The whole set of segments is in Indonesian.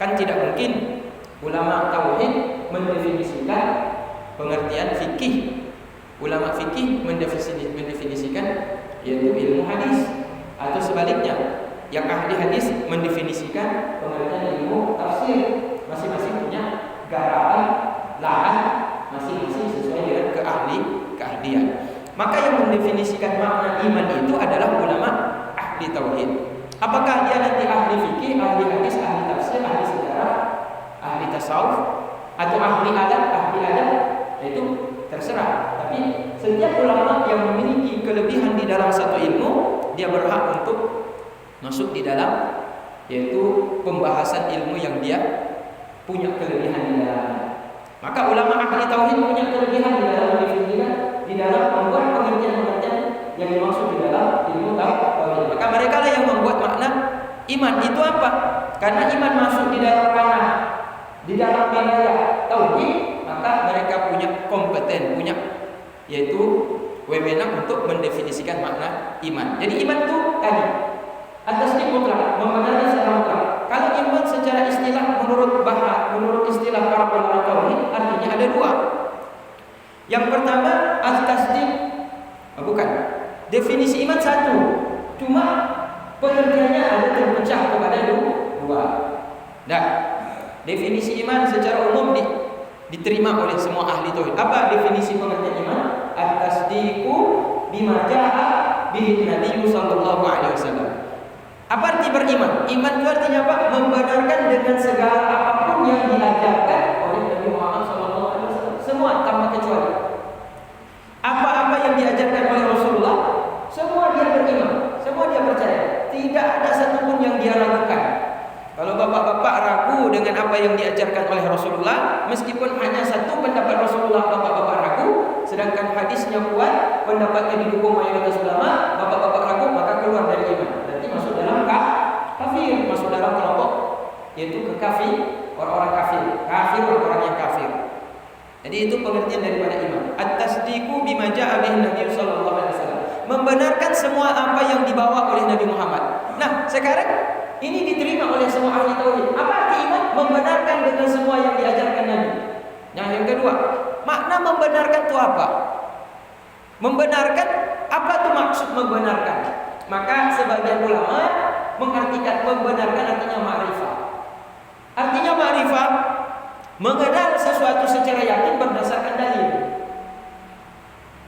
Kan tidak mungkin ulama tauhid mendefinisikan pengertian fikih. Ulama fikih mendefinisikan yaitu ilmu hadis, atau sebaliknya yang ahli hadis mendefinisikan pengertian ilmu tafsir. Maka yang mendefinisikan makna iman itu adalah ulama ahli tauhid. Apakah dia nanti ahli fikih, ahli hadis, ahli tafsir, ahli sejarah, ahli tasawuf, atau ahli adat, itu terserah. Tapi setiap ulama yang memiliki kelebihan di dalam satu ilmu, dia berhak untuk masuk di dalam, yaitu pembahasan ilmu yang dia punya kelebihan di dalamnya. Maka ulama ahli tauhid punya kelebihan di dalam mendefinisikan, di dalam membuat pengertian-pengertian yang dimaksud di dalam ilmu tauhid. Maka mereka lah yang membuat makna iman itu apa? Karena iman masuk di dalam ranah, di dalam wilayah tauhid, maka mereka punya kompeten, punya yaitu wewenang untuk mendefinisikan makna iman. Jadi iman itu tadi atas mutlak, membenarkan secara mutlak. Kalau iman secara istilah menurut istilah para ulama tauhid artinya ada dua. Yang pertama at-tasdiq, bukan. Definisi iman satu, cuma pengertiannya ada terpecah kepada dua. Nah, definisi iman secara umum diterima oleh semua ahli tauhid. Apa definisi pengertian iman? At-tasdiqu bima jaa bihi Nabi sallallahu alaihi wasallam. Apa arti beriman? Iman itu artinya apa? Membenarkan dengan segala apapun yang diajarkan oleh Nabi Muhammad sallallahu alaihi wasallam. Semua tanpa kecuali. Apa-apa yang diajarkan oleh Rasulullah, semua dia beriman, semua dia percaya. Tidak ada satupun yang dia ragukan. Kalau bapak-bapak ragu dengan apa yang diajarkan oleh Rasulullah, meskipun hanya satu pendapat Rasulullah bapak-bapak ragu, sedangkan hadisnya kuat, pendapatnya didukung mayoritas ulama, bapak-bapak ragu, maka keluar dari iman. Berarti masuk dalam kafir, masuk dalam kelompok yaitu kekafir, orang-orang kafir orang-orang yang kafir. Jadi itu pengertian daripada iman. At-tasdiqu bima ja'a bihi Nabi sallallahu alaihi wasallam. Membenarkan semua apa yang dibawa oleh Nabi Muhammad. Nah, sekarang ini diterima oleh semua ahli tauhid. Apa arti iman? Membenarkan dengan semua yang diajarkan Nabi. Nah, yang kedua, makna membenarkan itu apa? Membenarkan, apa itu maksud membenarkan? Maka sebagian ulama mengartikan membenarkan artinya ma'rifah. Artinya ma'rifah, mengenal sesuatu secara yakin berdasarkan dalil.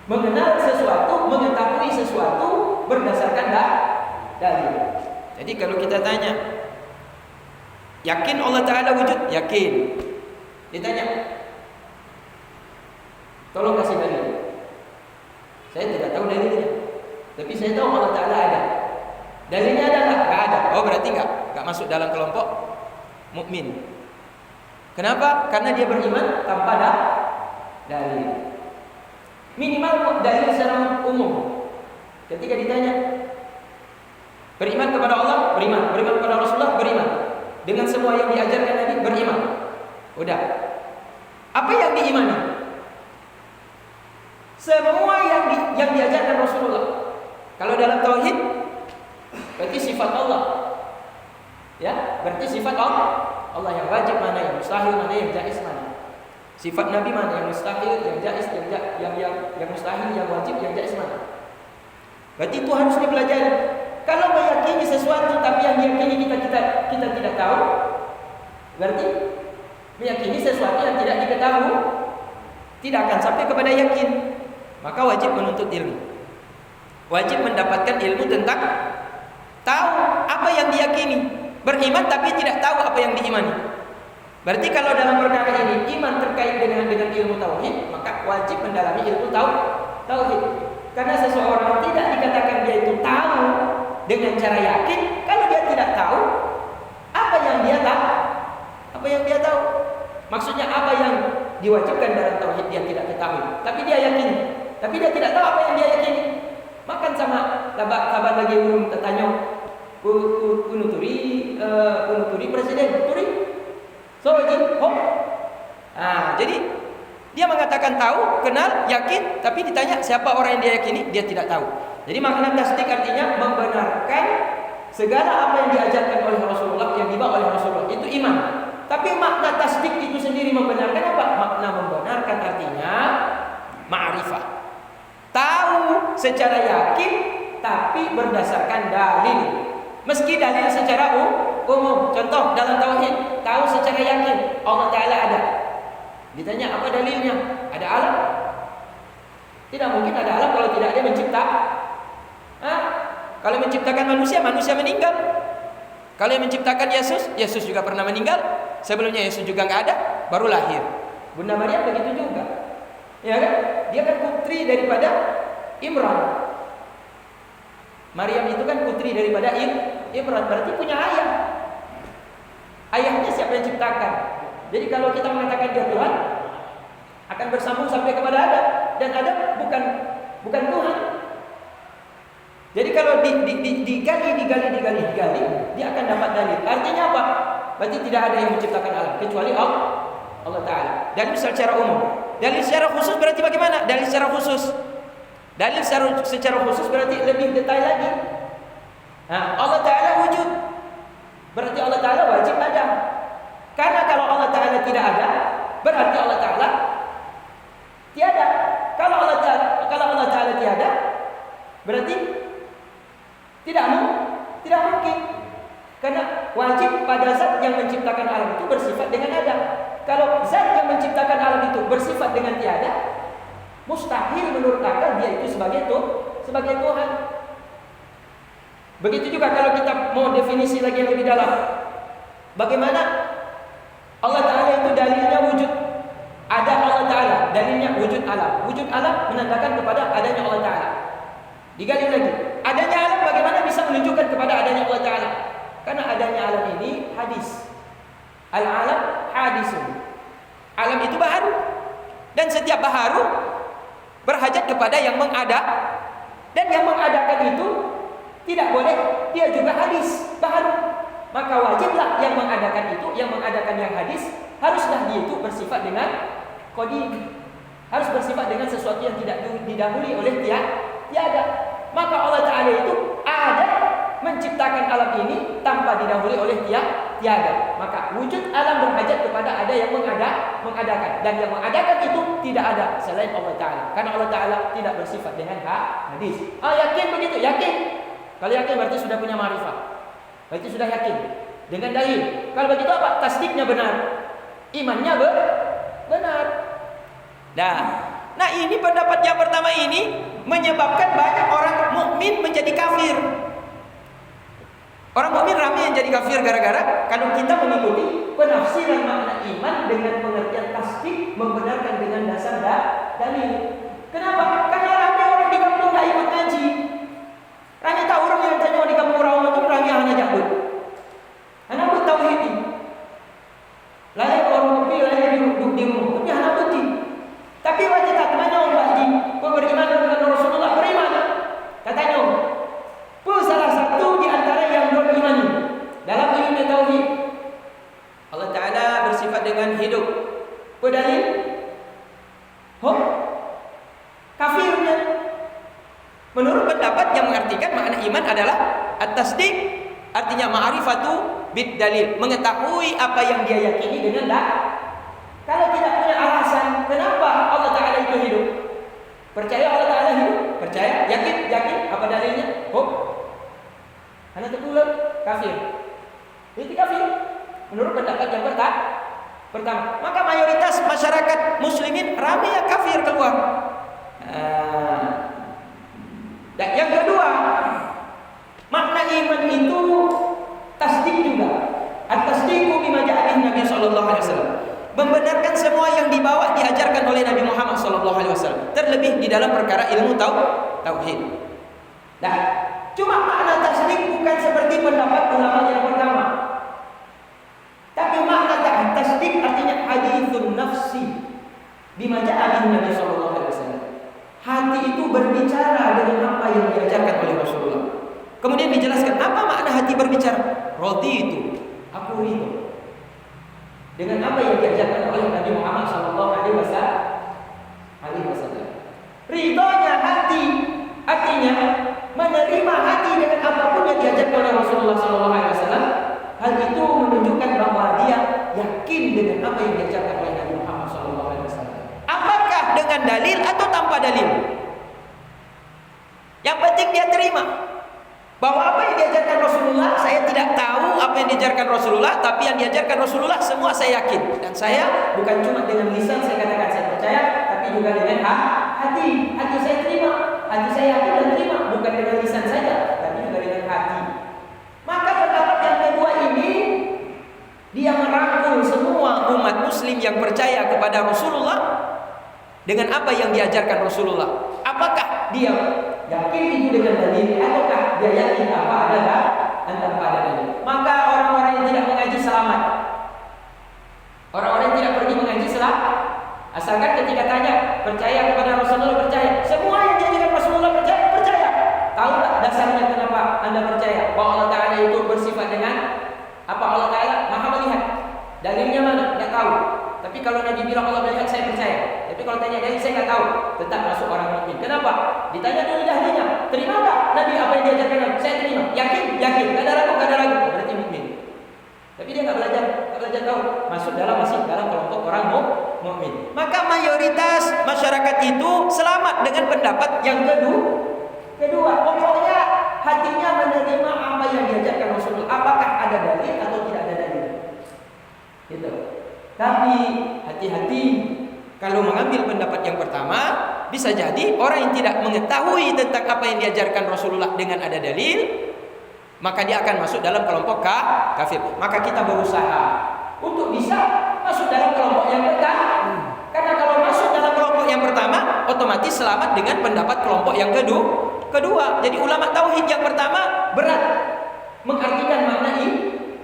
Mengenal sesuatu, mengetahui sesuatu berdasarkan dalil. Jadi kalau kita tanya, yakin Allah Ta'ala wujud? Yakin. Ditanya, tolong kasih dalil. Saya tidak tahu dalilnya, tapi saya tahu Allah Ta'ala ada. Dalilnya ada nggak? Nggak ada. Oh, berarti nggak masuk dalam kelompok mukmin. Kenapa? Karena dia beriman tanpa dalil. Minimal dalil secara umum. Ketika ditanya, beriman kepada Allah, beriman kepada Rasulullah, beriman. Dengan semua yang diajarkan Nabi, beriman. Udah. Apa yang diimani? Semua yang diajarkan Rasulullah. Kalau dalam tauhid, berarti sifat Allah. Ya, berarti sifat Allah yang wajib mana, yang mustahil mana, yang jaiz mana. Sifat Nabi mana, yang mustahil, yang jaiz, yang mustahil, yang wajib, yang jaiz mana. Berarti itu harus dipelajari. Kalau meyakini sesuatu tapi yang diyakini kita tidak tahu, berarti meyakini sesuatu yang tidak diketahui, tidak akan sampai kepada yakin. Maka wajib menuntut ilmu. Wajib mendapatkan ilmu tentang tahu apa yang diyakini. Beriman tapi tidak tahu apa yang diimani. Berarti kalau dalam perkara ini iman terkait dengan ilmu tauhid, maka wajib mendalami ilmu tauhid. Karena seseorang tidak dikatakan dia itu tahu dengan cara yakin kalau dia tidak tahu apa yang dia tahu. Apa yang dia tahu? Maksudnya apa yang diwajibkan dalam tauhid dia tidak ketahui, tapi dia yakin. Tapi dia tidak tahu apa yang dia yakini. Makan sama kabar lagi belum tertanya kunuturi presiden turi. Jadi dia mengatakan tahu, kenal, yakin, tapi ditanya siapa orang yang dia yakini, dia tidak tahu. Jadi makna tasdik artinya membenarkan segala apa yang diajarkan oleh Rasulullah, yang dibawa oleh Rasulullah, itu iman. Tapi makna tasdik itu sendiri membenarkan apa? Makna membenarkan artinya ma'rifah. Tahu secara yakin tapi berdasarkan dalil. Meski dalil secara umum. Contoh dalam tauhid, tahu secara yakin Allah Ta'ala ada. Ditanya apa dalilnya? Ada alat? Tidak mungkin ada alam kalau tidak ada yang mencipta. Kalau menciptakan manusia, manusia meninggal. Kalau yang menciptakan Yesus, Yesus juga pernah meninggal. Sebelumnya Yesus juga nggak ada, baru lahir. Bunda Maryam begitu juga. Ya kan? Dia kan putri daripada Imran. Maryam itu kan putri daripada Imran, berarti punya ayah. Ayahnya siapa yang ciptakan? Jadi kalau kita mengatakan dia Tuhan, akan bersambung sampai kepada Adam, dan Adam bukan Tuhan. Jadi kalau digali, dia akan dapat dalil. Artinya apa? Berarti tidak ada yang menciptakan alam kecuali Allah Ta'ala. Dalil secara umum. Dalil secara khusus berarti bagaimana? Dalil secara khusus. Dalil secara khusus berarti lebih detail lagi. Allah Ta'ala wujud, berarti Allah Ta'ala wajib ada. Karena kalau Allah Ta'ala tidak ada, berarti Allah Ta'ala tiada. Kalau Allah Ta'ala tiada, berarti tidak mungkin. Karena wajib pada zat yang menciptakan alam itu bersifat dengan ada. Kalau zat yang menciptakan alam itu bersifat dengan tiada, mustahil menurut akal dia itu sebagai Tuhan. Begitu juga kalau kita mau definisi lagi yang lebih dalam. Bagaimana Allah Ta'ala itu dalilnya wujud. Ada Allah Ta'ala, dalilnya wujud alam. Wujud alam menandakan kepada adanya Allah Ta'ala. Digali lagi, adanya alam bagaimana bisa menunjukkan kepada adanya Allah Ta'ala? Karena adanya alam ini hadis. Al-alam hadisun. Alam itu baharu. Dan setiap baharu berhajat kepada yang mengada. Dan yang mengadakan itu tidak boleh dia juga hadis, baharu. Maka wajiblah yang mengadakan itu, yang mengadakan yang hadis, haruslah dia itu bersifat dengan qadim. Harus bersifat dengan sesuatu yang tidak didahului oleh tiada. Maka Allah Ta'ala itu ada menciptakan alam ini tanpa didahului oleh tiada. Maka wujud alam berhajat kepada ada yang mengadakan. Dan yang mengadakan itu tidak ada selain Allah Ta'ala. Karena Allah Ta'ala tidak bersifat dengan hadis. Yakin begitu? Yakin. Kalau yakin berarti sudah punya ma'rifah. Berarti sudah yakin dengan dalil. Kalau begitu apa? Tasdiknya benar, imannya benar. Nah ini pendapat yang pertama ini menyebabkan banyak orang mukmin menjadi kafir. Orang mukmin ramai yang jadi kafir gara-gara kalau kita mengikuti penafsiran makna iman dengan pengertian tasdik, membenarkan dengan dasar dalil. Kenapa? Karena ramai orang di kampung nggak ikut ngaji. Ramai tahu orang yang tanya di kampung rawa itu ramai hanya jabut. Anak pun tauhid ini. Layak orang kopi, layak di rumah, tapi anak putih. Tapi wajib tak tanya orang haji, kau beriman dengan Rasulullah, beriman. Katanya, pun salah satu di antara yang beriman dalam ilmu tauhid. Allah Ta'ala bersifat dengan hidup. Pedalil, kafirnya. Menurut pendapat yang mengartikan makna iman adalah at-tasdiq, artinya ma'rifatu bid dalil, mengetahui apa yang dia yakini dengan Kalau tidak punya alasan, kenapa Allah Ta'ala itu hidup? Percaya Allah Ta'ala hidup? Percaya? Yakin? Apa dalilnya? Hanya tertular kafir. Itu kafir. Menurut pendapat yang pertama. Maka mayoritas masyarakat muslimin ramai yang kafir keluar. Dan yang kedua, makna iman itu tasdik juga. At-tasdiqu bima ja'a bihi Nabi sallallahu alaihi wasallam. Membenarkan semua yang diajarkan oleh Nabi Muhammad SAW, terlebih di dalam perkara ilmu tauhid. Nah, cuma makna tasdik bukan seperti pendapat ulama yang pertama. Tapi makna tasdik artinya hadithun nafsi bima ja'a bihi Nabi SAW. Hati itu berbicara dengan apa yang diajarkan oleh Rasulullah. Kemudian dijelaskan apa makna hati berbicara. Roti itu, aku ridho dengan apa yang diajarkan oleh Nabi Muhammad SAW. Ridhonya hati artinya menerima hati dengan apapun yang diajarkan oleh Rasulullah SAW. Hal itu menunjukkan bahwa dia yakin dengan apa yang diajarkan oleh Nabi Muhammad SAW. Apakah dengan dalil atau tanpa dalil? Yang penting dia terima Bahwa apa yang diajarkan Rasulullah, saya tidak tahu apa yang diajarkan Rasulullah, tapi yang diajarkan Rasulullah semua saya yakin. Dan saya bukan cuma dengan lisan saya katakan saya percaya, tapi juga dengan hati. Hati saya terima, hati saya yakin dan terima, bukan dengan lisan saja, tapi juga dengan hati. Maka pendapat yang kedua ini, dia merangkul semua umat muslim yang percaya kepada Rasulullah dengan apa yang diajarkan Rasulullah. Apakah dia yakin itu dengan dalil, ataukah dia yakin tanpa ada dalil? Maka orang-orang yang tidak mengaji selamat. Orang-orang yang tidak pergi mengaji selamat. Asalkan ketika tanya, percaya kepada Rasulullah, percaya. Semua yang diajarkan Rasulullah percaya. Tahu tak dasarnya kenapa Anda percaya bahwa Allah Ta'ala itu bersifat dengan apa? Allah Ta'ala Maha melihat. Dalilnya mana? Tidak tahu. Tapi kalau Nabi bilang Allah melihat, saya percaya. Tapi kalau tanya dalil, saya tidak tahu. Tetap masuk orang mukmin. Kenapa? Ditanya dulu dahlinya, terima tak Nabi apa yang diajarkan Nabi? Saya terima. Yakin? Tidak ada ragu. Berarti mukmin. Tapi dia nggak belajar tahu. Masih dalam kelompok orang mukmin. Maka mayoritas masyarakat itu selamat dengan pendapat yang kedua. Pokoknya hatinya menerima apa yang diajarkan Rasulullah. Apakah ada dalil atau tidak ada dalil? Gitu. Tapi hati-hati, kalau mengambil pendapat yang pertama, bisa jadi orang yang tidak mengetahui tentang apa yang diajarkan Rasulullah dengan ada dalil, maka dia akan masuk dalam kelompok kafir. Maka kita berusaha untuk bisa masuk dalam kelompok yang pertama. Karena kalau masuk dalam kelompok yang pertama, otomatis selamat dengan pendapat kelompok yang kedua. Jadi ulama tauhid yang pertama berat mengartikan makna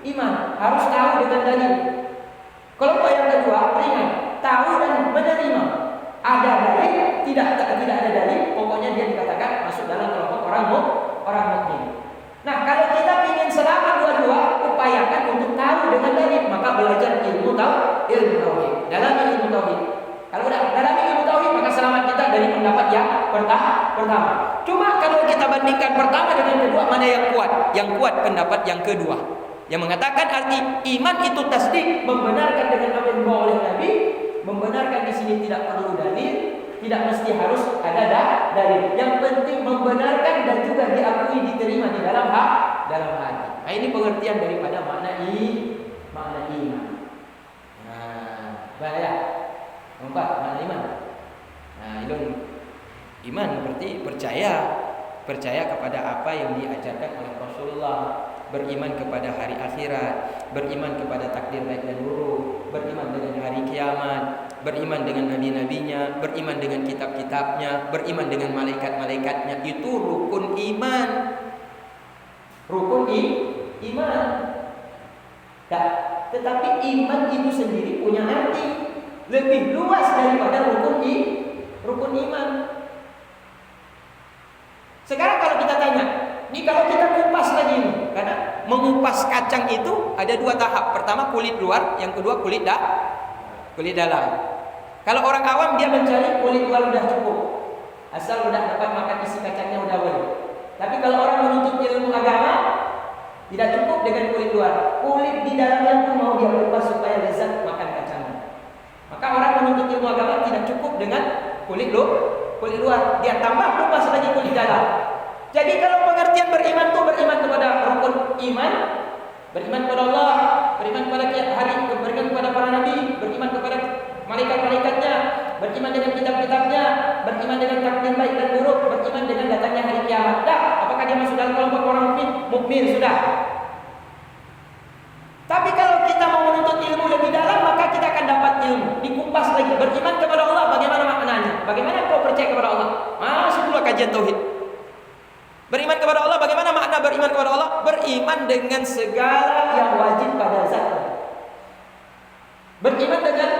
iman, harus tahu dengan dalil. Kelompok yang kedua ringan, tahu dan menerima. Ada dalil, tidak ada dalil, pokoknya dia dikatakan masuk dalam kelompok orang mukmin. Nah, kalau kita ingin selamat dua-dua, upayakan untuk tahu dengan dalil, maka belajar ilmu tauhid. Dalam ilmu tauhid. Kalau udah dalam ilmu tauhid, maka selamat kita dari pendapat yang pertama. Cuma kalau kita bandingkan pertama dengan kedua, mana yang kuat? Yang kuat pendapat yang kedua. Yang mengatakan arti iman itu tasdik, membenarkan dengan apa yang dibawa oleh Nabi, membenarkan di sini tidak perlu dalil, tidak mesti harus ada dalil. Yang penting membenarkan dan juga diakui, diterima di dalam hati. Nah, ini pengertian daripada makna iman. Nah, bahaya. Empat, makna iman. Nah, iman berarti percaya kepada apa yang diajarkan oleh Rasulullah. Beriman kepada hari akhirat, beriman kepada takdir baik dan buruk, beriman dengan hari kiamat, beriman dengan nabi-nabinya, beriman dengan kitab-kitabnya, beriman dengan malaikat-malaikatnya. Itu rukun iman. Iman. Tetapi iman itu sendiri punya arti lebih luas daripada rukun iman. Sekarang kalau kita tanya, ini kalau kita kupas lagi ini, karena mengupas kacang itu ada dua tahap. Pertama kulit luar, yang kedua kulit dalam. Kalau orang awam dia mencari kulit luar udah cukup, asal udah dapat makan isi kacangnya udah boleh. Tapi kalau orang menuntut ilmu agama, tidak cukup dengan kulit luar, kulit di dalamnya pun mau dia kupas supaya lezat makan kacangnya. Maka orang menuntut ilmu agama tidak cukup dengan kulit luar, dia tambah kupas lagi kulit dalam. Jadi kalau pengertian beriman itu beriman kepada rukun iman, beriman kepada Allah, beriman kepada hari, beriman kepada para nabi, beriman kepada malaikat-malaikatnya, beriman dengan kitab-kitabnya, beriman dengan takdir baik dan buruk, beriman dengan datangnya hari kiamat. Apakah dia masuk dalam kelompok orang mukmin? Sudah. Tapi kalau kita mau menuntut ilmu lebih dalam, maka kita akan dapat ilmu. Dikupas lagi. Beriman kepada Allah, bagaimana maknanya? Bagaimana kau percaya kepada Allah? Masuk dulu kajian tauhid. Beriman kepada Allah, bagaimana makna beriman kepada Allah? Beriman dengan segala yang wajib pada zatnya. Beriman dengan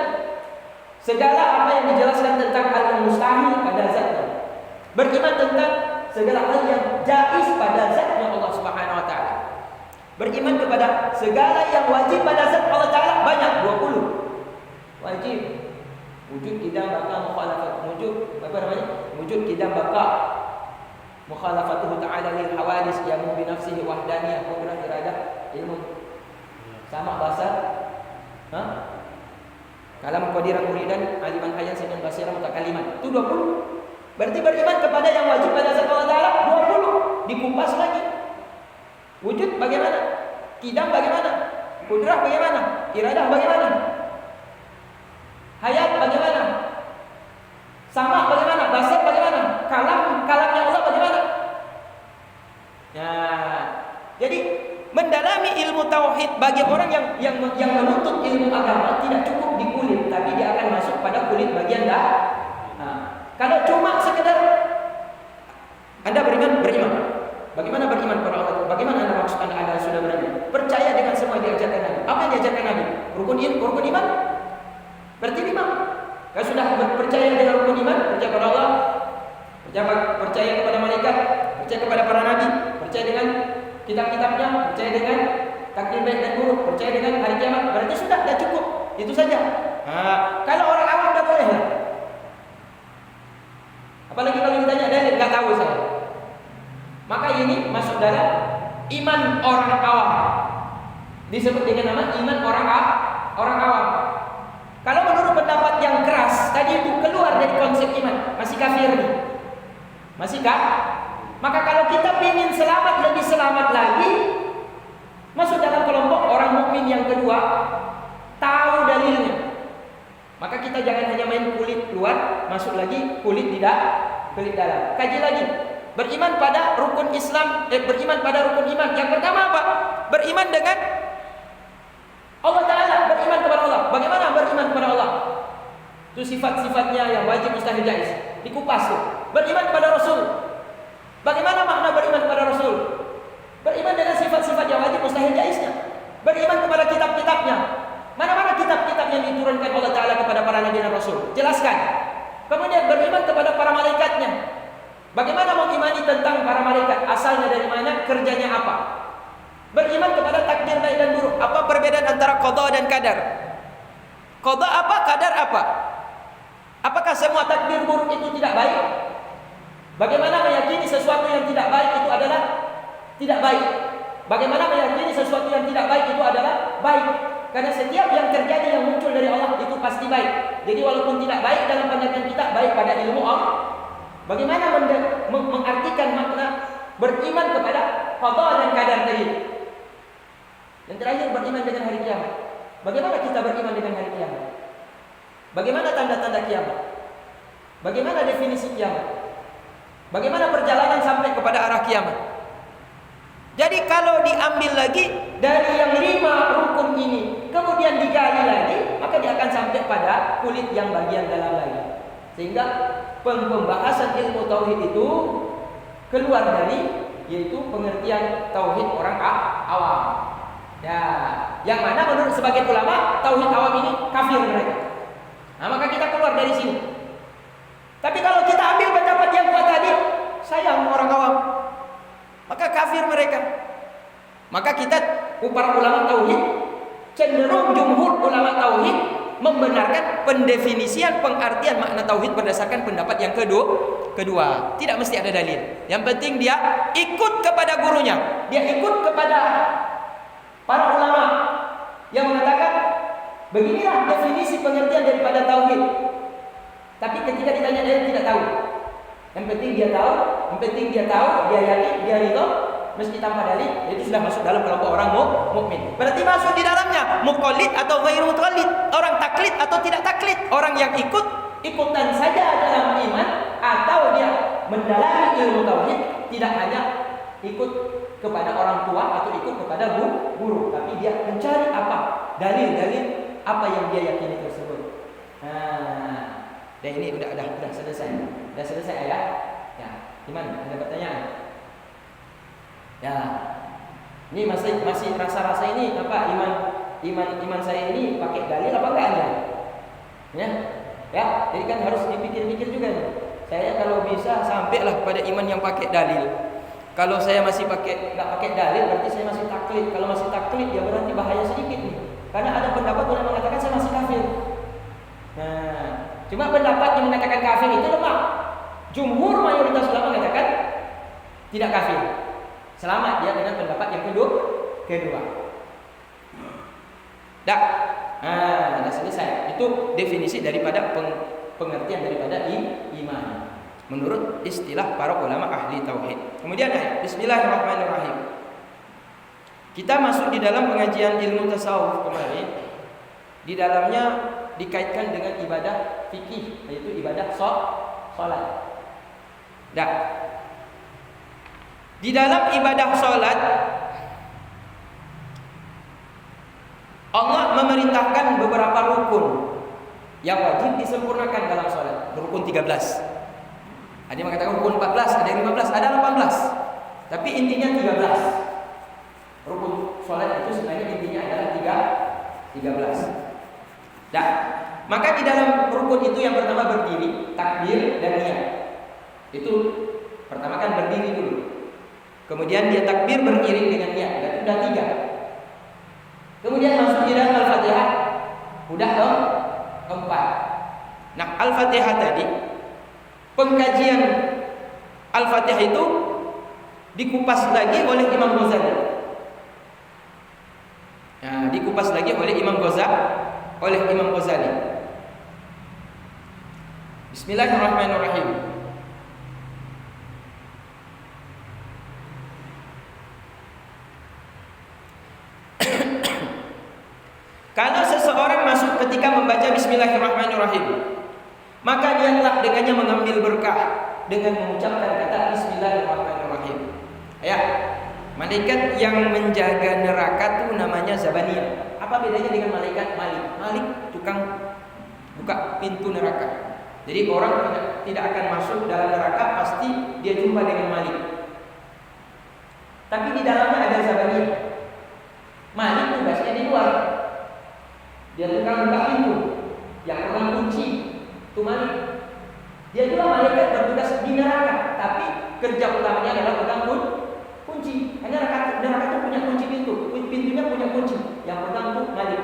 segala apa yang dijelaskan tentang hal yang mustahil pada zatnya. Beriman tentang segala hal yang jaiz pada zatnya Allah Subhanahu wa taala. Beriman kepada segala yang wajib pada zat Allah Ta'ala banyak, 20 wajib. Wujud kidam baka mukhalafat, wujud kidam baka mukhalafatuhu ta'ala lil hawadis, yamu bi nafsihi wahdaniyah qudrah iradah ilmu. Sama bahasa kalam qadiran muridan aliman hayyan samian basiran mutakaliman. Itu 20. Berarti beriman kepada yang wajib pada zat Allah Ta'ala 20. Dikupas lagi. bagaimana? Qidam bagaimana? Qudrah bagaimana? Iradah bagaimana? Hayat bagaimana? Sama bagaimana? Basar bagaimana? Kalamnya Allah bagaimana? Ya, jadi mendalami ilmu tauhid bagi orang yang menuntut ilmu agama tidak cukup di kulit, tapi dia akan masuk pada kulit bagian dalam. Kalau cuma sekedar Anda beriman. Bagaimana beriman kepada Allah? Bagaimana Anda maksud Anda sudah beriman? Percaya dengan semua yang diajarkan Nabi. Apa yang diajarkan Nabi? Rukun iman? Berarti 5. Kalau sudah percaya dengan rukun iman, percaya kepada Allah, percaya kepada malaikat, percaya kepada para nabi, percaya dengan kitab-kitabnya, percaya dengan takdir baik dan buruk, percaya dengan hari kiamat, berarti sudah cukup. Itu saja. Kalau orang awam tidak boleh. Apalagi kalau ditanya dalil, nggak tahu saya. Maka ini masuk dalam iman orang awam. Disebut dengan nama iman orang awam. Kalau menurut pendapat yang keras tadi itu keluar dari konsep iman, masih kafir nih. Masih Maka kalau kita ingin lebih selamat lagi, masuk dalam kelompok orang mukmin yang kedua, tahu dalilnya. Maka kita jangan hanya main kulit luar, masuk lagi kulit dalam. Kaji lagi. Beriman pada rukun Islam, beriman pada rukun iman. Yang pertama apa? Beriman dengan Allah Ta'ala, beriman kepada Allah. Bagaimana beriman kepada Allah? Itu sifat-sifatnya yang wajib, mustahil, jaiz. Dikupas tuh. Beriman kepada Rasul. Bagaimana makna beriman kepada Rasul? Beriman dengan sifat-sifat yang wajib, mustahil, jaiznya. Beriman kepada kitab-kitabnya. Mana-mana kitab-kitab yang diturunkan Allah Ta'ala kepada para nabi dan rasul? Jelaskan. Kemudian beriman kepada para malaikatnya. Bagaimana mengimani tentang para malaikat? Asalnya dari mana? Kerjanya apa? Beriman kepada takdir baik dan buruk. Apa perbedaan antara qada dan qadar? Qada apa? Qadar apa? Apakah semua takdir buruk itu tidak baik? Bagaimana meyakini sesuatu yang tidak baik itu adalah tidak baik? Bagaimana meyakini sesuatu yang tidak baik itu adalah baik? Karena setiap yang terjadi yang muncul dari Allah itu pasti baik. Jadi walaupun tidak baik dalam pandangan kita, baik pada ilmu Allah. Bagaimana mengartikan makna beriman kepada qada dan qadar tadi? Yang terakhir, beriman dengan hari kiamat. Bagaimana kita beriman dengan hari kiamat? Bagaimana tanda-tanda kiamat? Bagaimana definisi kiamat? Bagaimana perjalanan sampai kepada arah kiamat? Jadi kalau diambil lagi dari yang 5 rukun ini, kemudian digali lagi, maka dia akan sampai pada kulit yang bagian dalam lagi. Sehingga pembahasan ilmu tauhid itu keluar dari, yaitu pengertian tauhid orang awam. Ya, yang mana menurut sebagian ulama tauhid awam ini kafir mereka. Maka kita keluar dari sini. Tapi kalau kita ambil pendapat yang kuat tadi, sayang orang awam, maka kafir mereka. Maka kita para ulama tauhid, cenderung jumhur ulama tauhid membenarkan pendefinisian pengartian makna tauhid berdasarkan pendapat yang kedua. Tidak mesti ada dalil. Yang penting dia ikut kepada gurunya, dia ikut kepada para ulama yang mengatakan beginilah definisi pengertian daripada tauhid. Tapi ketika ditanya dia tidak tahu. Yang penting dia tahu, dia yakin, dia ridho, meski tanpa dalil, itu sudah masuk dalam kelompok orang mukmin. Berarti masuk di dalamnya muqallid atau ghairu muqallid, orang taklid atau tidak taklid, orang yang ikutan saja dalam iman, atau dia mendalami ilmu tauhid, tidak hanya ikut kepada orang tua atau ikut kepada guru, tapi dia mencari apa? Dalil-dalil apa yang dia yakini tersebut. Dan ini udah selesai. Sudah selesai ayat. Ya, gimana? Ada pertanyaan? Ya. Ini masih rasa-rasa ini apa iman saya ini pakai dalil apa enggak ya? Ya, jadi kan harus dipikir-pikir juga nih. Saya kalau bisa sampailah pada iman yang pakai dalil. Kalau saya masih enggak pakai dalil, berarti saya masih taklid. Kalau masih taklid ya berarti bahaya sedikit nih. Karena ada pendapat yang mengatakan saya masih kafir. Cuma pendapat yang mengatakan kafir itu lemah. Jumhur mayoritas ulama mengatakan tidak kafir. Selamat dia dengan pendapat yang kedua. Sudah selesai. Itu definisi daripada pengertian daripada iman menurut istilah para ulama ahli tauhid. Kemudian Bismillahirrahmanirrahim. Kita masuk di dalam pengajian ilmu tasawuf kemarin. Di dalamnya dikaitkan dengan ibadah fikih, yaitu ibadah sholat. Dah. Di dalam ibadah sholat, Allah memerintahkan beberapa rukun yang wajib disempurnakan dalam sholat. Rukun 13. Ada yang mengatakan rukun 14, ada yang 15, ada 18. Tapi intinya 13. Rukun sholat itu sebenarnya intinya adalah 13. Nah, maka di dalam rukun itu yang pertama berdiri, takbir dan niat. Itu pertama kan berdiri dulu. Kemudian dia takbir beriring dengan niat. Berarti sudah 3. Kemudian masuk di dalam Al-Fatihah. Udah dong 4. Nah, Al-Fatihah tadi, pengkajian Al-Fatihah itu dikupas lagi oleh Imam Ghazali. Nah, dikupas lagi oleh Imam Ghazali. Bismillahirrahmanirrahim. Kalau seseorang masuk ketika membaca Bismillahirrahmanirrahim, maka dia telah dengannya mengambil berkah dengan mengucapkan kata Bismillahirrahmanirrahim. Ya, malaikat yang menjaga neraka itu namanya Zabaniyah. Apa bedanya dengan malaikat Malik? Malik tukang buka pintu neraka. Jadi orang tidak akan masuk dalam neraka, pasti dia jumpa dengan Malik. Tapi di dalamnya ada Zabaniyah. Malik tugasnya di luar. Dia tukang buka pintu, yang pegang kunci itu Malik. Dia juga malaikat bertugas di neraka, tapi kerja utamanya adalah pegang kunci. Hanya neraka itu punya kunci pintunya punya kunci. Yang pegang itu Malik.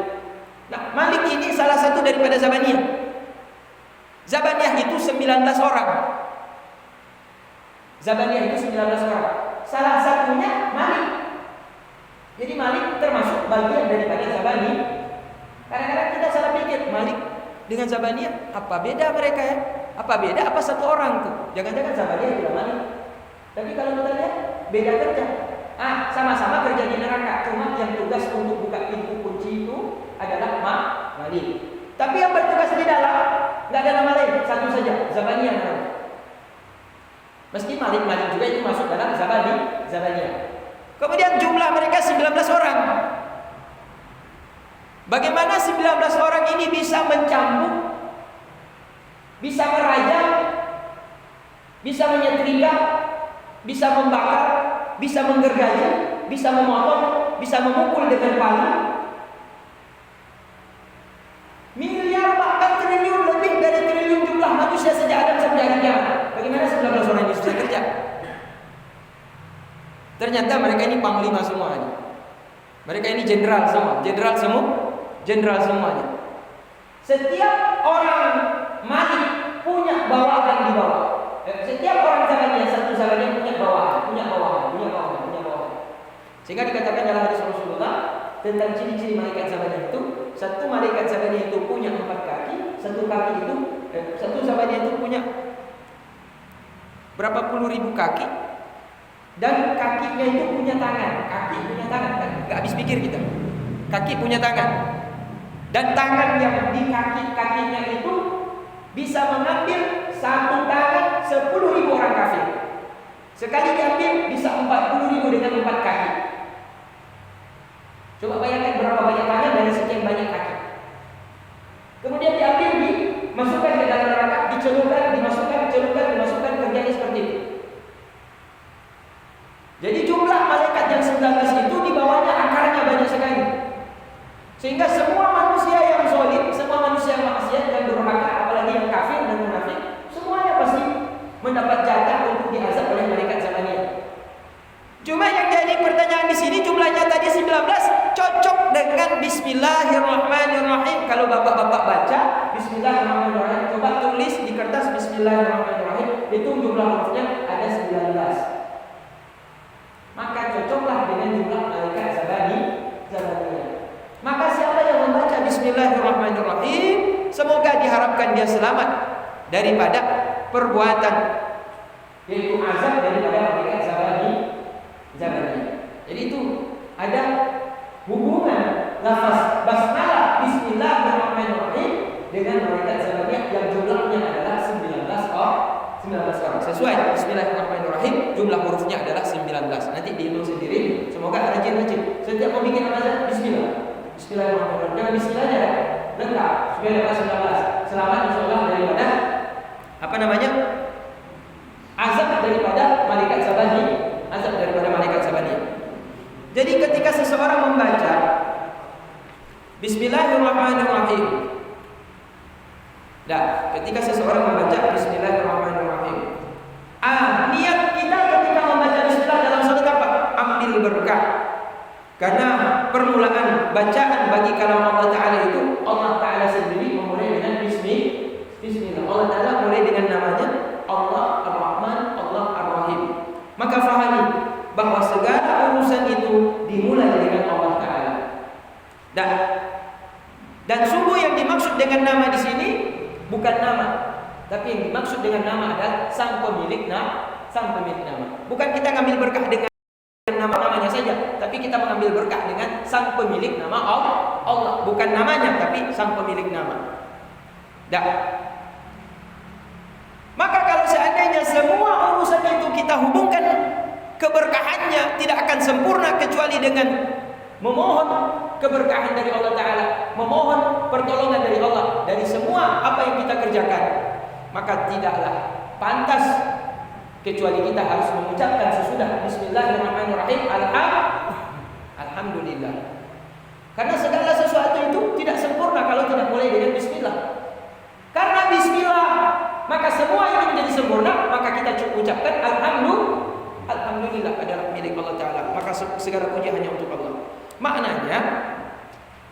Nah, Malik ini salah satu daripada Zabaniyah. Zabaniyah itu 19 orang. Zabaniyah itu 19 orang. Salah satunya Malik. Jadi Malik termasuk bagian daripada Zabaniyah. Kadang-kadang kita salah pikir Malik dengan Zabaniyah, apa beda mereka ya? Apa beda? Apa satu orang tuh? Jangan-jangan Zabaniyah juga Malik. Tapi kalau kita lihat beda kerja. Sama-sama kerja di neraka. Cuma yang tugas untuk buka pintu kunci itu adalah Malik. Tapi yang bertugas di dalam nggak ada nama lain, satu saja, Zabaniyah namanya. Meski Malik juga itu masuk dalam Zabaniyah. Kemudian jumlah mereka 19 orang. Bagaimana 19 orang ini bisa mencambuk, bisa merajam, bisa menyetrika, bisa membakar, bisa menggergaji, bisa memotong, bisa memukul dengan palu. Miliar bahkan triliun, lebih dari triliun jumlah manusia sejak Adam sampai hari kiamat. Bagaimana 19 orang ini bisa kerja? Ternyata mereka ini panglima semuanya. Mereka ini jenderal semuanya. Setiap orang Malik punya bawahan di bawah. Setiap orang Zabaniyah, satu Zabaniyah punya bawahan. Sehingga dikatakan dalam hadis Rasulullah tentang ciri-ciri malaikat Zabaniyah itu, satu malaikat Zabaniyah itu punya 4 kaki, satu Zabaniyah itu punya berapa puluh ribu kaki, dan kakinya itu punya tangan. Kan nggak habis pikir kita. Kaki punya tangan. Dan tangan yang di kakinya itu bisa mengambil satu tangan 10.000 orang kafir. Sekali diambil bisa 40.000 dengan 4 kaki. Coba bayangkan berapa banyak tangan dari sekian banyak kaki. Kemudian diambil, dimasukkan ke dalam neraka, dimasukkan, kerjanya seperti itu. Jadi jumlah malaikat yang 19 itu di bawahnya akarnya banyak sekali. Sehingga semua manusia yang zalim, semua manusia yang maksiat dan durhaka, apalagi yang kafir dan munafik, semuanya pasti mendapat jatah untuk diazab oleh malaikat Zabaniyah. Cuma yang jadi pertanyaan di sini, jumlahnya tadi 19 cocok dengan Bismillahirrahmanirrahim. Kalau bapak-bapak baca Bismillahirrahmanirrahim, coba tulis di kertas Bismillahirrahmanirrahim, itu jumlah hurufnya ada 19. Maka cocoklah dengan jumlah malaikat Zabaniyah. Maka siapa yang membaca Bismillahirrahmanirrahim, semoga diharapkan dia selamat daripada perbuatan, yaitu azab daripada malaikat Zabaniyah. Jadi itu ada hubungan lafaz basmalah bismillahirrahmanirrahim dengan malaikat zabaniyah yang jumlahnya adalah 19 orang. Sesuai bismillahirrahmanirrahim, jumlah hurufnya adalah 19. Nanti dihitung sendiri. Semoga rajin-rajin. Setiap mau bikin azan bismillah. Bismillahirrahmanirrahim. Jangan bismillahnya lengkap. Supaya dapat 19. Selamat insyaallah daripada azab daripada malaikat zabani. Jadi ketika seseorang membaca bismillahirrahmanirrahim. Ketika seseorang membaca bismillahirrahmanirrahim. Niat kita ketika membaca bismillah dalam salat apa? Ambil berkah. Karena permulaan bacaan bagi kalam Allah Ta'ala itu, Allah Ta'ala sendiri memulai dengan bismillah. Allah Ta'ala mulai dengan namanya Allah Ar-Rahman, Allah Ar-Rahim. Maka fahami bahwa segala urusan itu dimulai dengan Allah Ta'ala. Dan sungguh yang dimaksud dengan nama di sini bukan nama, tapi yang dimaksud dengan nama adalah sang pemilik nama. Bukan kita ngambil berkah dengan nama-namanya saja, tapi kita mengambil berkah dengan sang pemilik nama Allah. Bukan namanya, tapi sang pemilik nama. Maka kalau seandainya semua urusan itu kita hubungkan keberkahannya, tidak akan sempurna kecuali dengan memohon keberkahan dari Allah Ta'ala, memohon pertolongan dari Allah dari semua apa yang kita kerjakan. Maka tidaklah pantas kecuali kita harus mengucapkan sesudah bismillahirrahmanirrahim alhamdulillah. Karena segala sesuatu itu tidak sempurna kalau tidak mulai dengan bismillah. Karena bismillah maka semua itu menjadi sempurna. Maka kita ucapkan alhamdulillah adalah milik Allah Ta'ala. Maka segala puji hanya untuk Allah. Maknanya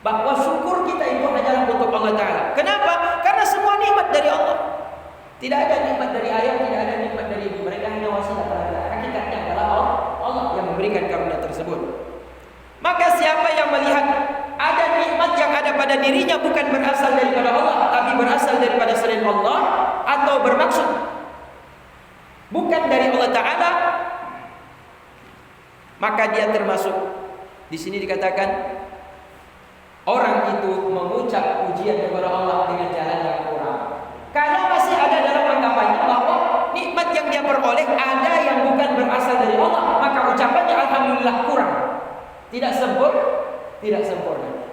bahwa syukur kita itu hanyalah untuk Allah Ta'ala. Kenapa? Karena semua nikmat dari Allah. Tidak ada nikmat dari ayah, tidak ada nikmat dari ibu. Mereka hanya wasilah pada hakikatnya adalah Allah yang memberikan karunia tersebut. Maka siapa yang melihat ada nikmat yang ada pada dirinya bukan berasal daripada Allah, tapi berasal daripada selain Allah, atau bermaksud bukan dari Allah Ta'ala, maka dia termasuk, di sini dikatakan orang itu mengucap pujian kepada Allah dengan jalan yang kurang. Kalau masih ada dalam anggapannya bahwa nikmat yang dia peroleh ada yang bukan berasal dari Allah, maka ucapannya alhamdulillah kurang, tidak sempurna.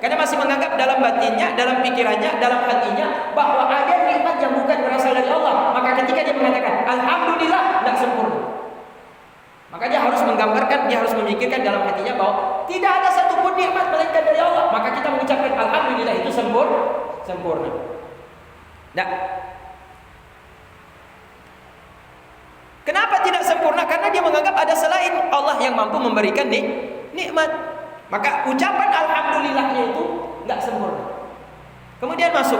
Karena masih menganggap dalam batinnya, dalam pikirannya, dalam hatinya bahwa ada nikmat yang bukan berasal dari Allah. Maka ketika dia mengatakan alhamdulillah, tidak sempurna. Maka dia harus menggambarkan, dia harus memikirkan dalam hatinya bahwa tidak ada satupun nikmat melainkan dari Allah. Maka kita mengucapkan alhamdulillah itu sempurna. Kenapa tidak sempurna? Karena dia menganggap ada selain Allah yang mampu memberikan nikmat. Maka ucapan alhamdulillahnya itu tidak sempurna. Kemudian masuk.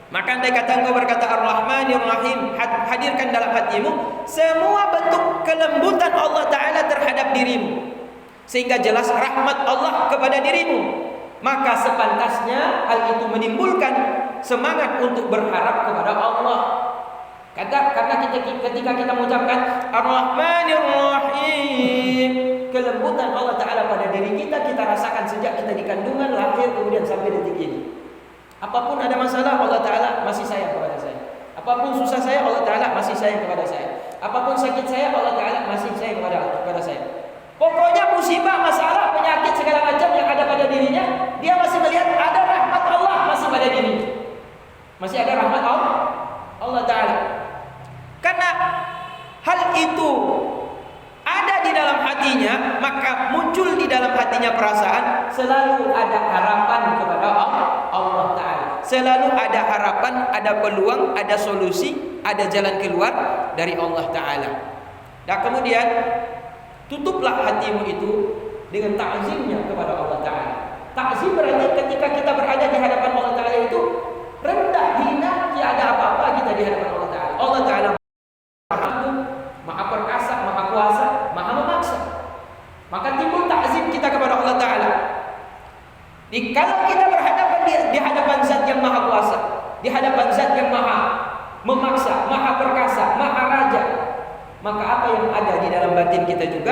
Maka andai kata engkau berkata Ar-Rahmanir-Rahim, hadirkan dalam hatimu semua bentuk kelembutan Allah Ta'ala terhadap dirimu, sehingga jelas rahmat Allah kepada dirimu. Maka sepantasnya hal itu menimbulkan semangat untuk berharap kepada Allah. Karena ketika kita mengucapkan Ar-Rahmanir-Rahim, kelembutan Allah Ta'ala pada diri kita rasakan sejak kita di kandungan, lahir, kemudian sampai detik ini. Apapun ada masalah, Allah Ta'ala masih sayang kepada saya. Apapun susah saya, Allah Ta'ala masih sayang kepada saya. Apapun sakit saya, Allah Ta'ala masih sayang kepada saya. Pokoknya musibah, masalah, penyakit, segala macam yang ada pada dirinya, dia masih melihat ada rahmat Allah masih pada dirinya. Masih ada rahmat Allah Ta'ala. Karena hal itu ada di dalam hatinya, maka muncul di dalam hatinya perasaan selalu ada harapan kepada Allah Ta'ala. Selalu ada harapan, ada peluang, ada solusi, ada jalan keluar dari Allah Ta'ala. Dan kemudian tutuplah hatimu itu dengan ta'zimnya kepada Allah Ta'ala. Ta'zim berarti ketika kita berada di hadapan Allah Ta'ala itu rendah, hina, tiada apa-apa kita di hadapan Allah Ta'ala. Allah Ta'ala Maha perkasa, Maha kuasa, Maha memaksa. Maka timbul ta'zim kita kepada Allah Ta'ala. Kalau kita berhadapan di hadapan Zat yang Maha kuasa, di hadapan Zat yang Maha memaksa, Maha perkasa, Maha raja, maka apa yang ada di dalam batin kita juga